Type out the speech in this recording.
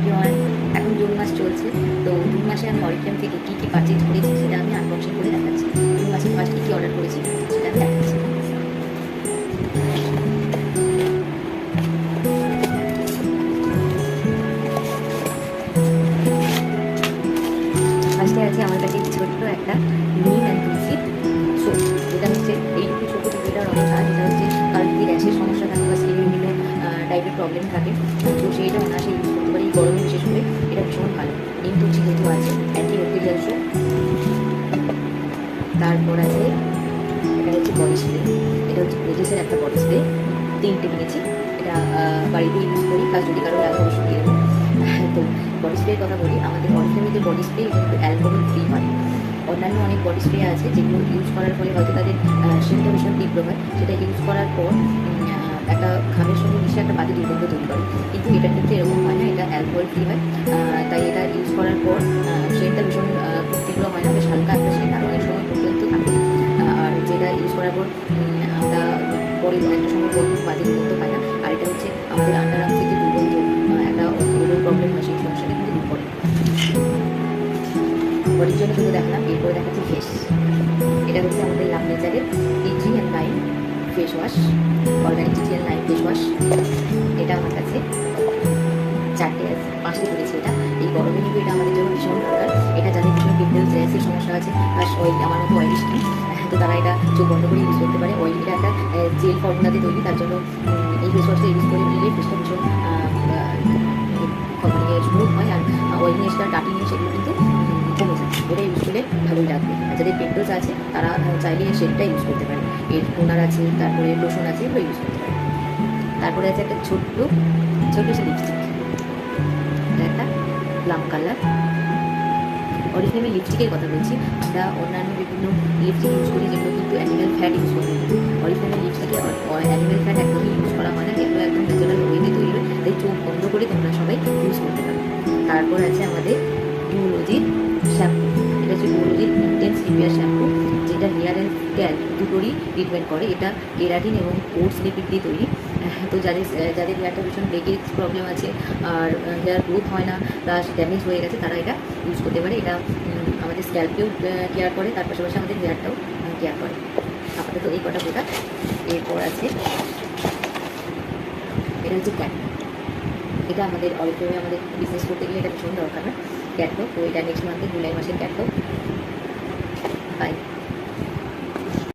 Everyone, এখন June মাস চলছে। তো জুন মাসে আমি অরিফ্লেম থেকে কী কী পারচেজ করেছি সেটা আমি আনবক্সিং করে দেখাচ্ছি। জুন মাসে ফার্স্ট কী কী অর্ডার করেছি সেটা আমি দেখাচ্ছি। ফার্স্টে আছে আমার কাছে ছোট্ট একটা নিম অ্যান্ড তুলসি সোপ, যেটা হচ্ছে এইটুকু ছোটো যেটা অনেক কাজ, যেটা হচ্ছে কারণ যদি র্যাশের সমস্যা থাকে বা স্কিনের বিভিন্ন টাইপের প্রবলেম থাকে, তো সেইটা অনায়াসে ইউজ করতে পারি। এই গরমে বিশেষ করে এটা ভীষণ ভালো। নিম তুলসি যেহেতু আছে, অ্যান্টি ব্যাকটেরিয়াল সোপ। তারপর আছে এটা হচ্ছে বডি স্প্রে। এটা হচ্ছে ব্রেজেসের একটা বডি স্প্রে, 3টে নিয়েছি। এটা বাড়িতে ইউজ করি, কাজ যদি কারো লাগে অবশ্যই দিয়ে দেবো। তো বডি স্প্রের কথা বলি, আমাদের অরিফ্লেমের যে বডি স্প্রে এটা কিন্তু অ্যালকোহল ফ্রি হয়। অন্যান্য অনেক বডি স্প্রে আছে যেগুলো ইউজ করার ফলে হয়তো তাদের সেন্টটা ভীষণ তীব্র হয়, সেটা ইউজ করার পর একটা ঘামের সঙ্গে মিশে একটা বাজে দুর্গন্ধ তৈরি করে। কিন্তু এটা কিন্তু এরকম হয় না, এটা অ্যালকোহল ফ্রি হয়। তাই এটা ইউজ করার পর সেন্টটা ভীষণ খুব তীব্র হয় না, বেশ হালকা একটা সেন্ট, আর অনেক সময় পর্যন্ত থাকে। আর যেটা ইউজ করার পর আমরা পরে একটা সময় পর বাজে দুর্গন্ধ পাই না। আর এটা হচ্ছে আমাদের আন্ডার আর্ম থেকে দুর্গন্ধ একটা প্রবলেম হয়, সেই সমস্যাটা কিন্তু দূর করে। বডির জন্য শুধু দেখালাম, এরপরে দেখাচ্ছি ফেস। এটা হচ্ছে আমাদের লাভ নেচারের tea and lime face wash, organic tea and lime face wash. এটা আমার কাছে 4টে আছে, 5টে করেছি। এটা এই গরমে কিন্তু এটা আমাদের জন্য ভীষণ দরকার। এটা যাদের ভীষণ পিম্পলস র্যাশের সমস্যা আছে, আর অয়েলি আমার মতো অয়েলি স্কিন, তো তারা এটা চোখ বন্ধ করে ইউজ করতে পারে। এটা একটা জেল ফর্মুলাতে তৈরি, তার জন্য এই ফেস ওয়াশটা ইউজ করে নিলে ফেসটা ভীষণ মানে স্মুথ হয়, আর অয়েলিনেসটা ডাটিনেস সেগুলো কিন্তু কমে যায়। এটা ইউজ করলে ভালোই লাগবে। আর যাদের পিম্পলস আছে তারা চাইলে সেটটা ইউজ করতে পারে। এর টোনার আছে, তারপরে লোশন আছে, এগুলো ইউজ করতে পারে। তারপরে আছে একটা ছোট্ট সে লিপস্টিক, এটা একটা প্লাম কালার। অরিফ্লেমের লিপস্টিকের কথা বলছি, আমরা অন্যান্য বিভিন্ন লিপস্টিক ইউজ করি যেগুলো কিন্তু অ্যানিমেল ফ্যাট ইউজ করে থাকি। অরিফ্লেমের লিপস্টিকে অ্যানিমেল ফ্যাট একদমই ইউজ করা হয় না, এগুলো একদম ন্যাচারাল ওয়েতে তৈরি হয়, তাই চোখ বন্ধ করে তোমরা সবাই ইউজ করতে পারো। তারপর আছে আমাদের ডুওলজির শ্যাম্পু। এটা হচ্ছে ডুওলজির ইন্টেন্স রিপেয়ার শ্যাম্পু, যেটা হেয়ার অ্যান্ড স্ক্যাল্প দুটোরই ট্রিটমেন্ট করে। এটা কেরাটিন এবং ওটস লিপিড দিয়ে তৈরি। তো যাদের হেয়ারটা ভীষণ ব্রেকেজ প্রবলেম আছে, আর হেয়ার গ্রোথ হয় না, প্লাস ড্যামেজ হয়ে গেছে, তারা এটা ইউজ করতে পারে। এটা আমাদের স্ক্যাল্পকেও কেয়ার করে, তার পাশাপাশি আমাদের হেয়ারটাও কেয়ার করে। আপাতত এই কটা প্রোডাক্ট। এরপর আছে এটা হচ্ছে ক্যাটলগ। এটা আমাদের অরিফ্লেমে আমাদের বিজনেস করতে গেলে এটা ভীষণ দরকার না, ক্যাটলগ। তো এটা নেক্সট মান্থে জুলাই মাসের ক্যাটলগ। বাই।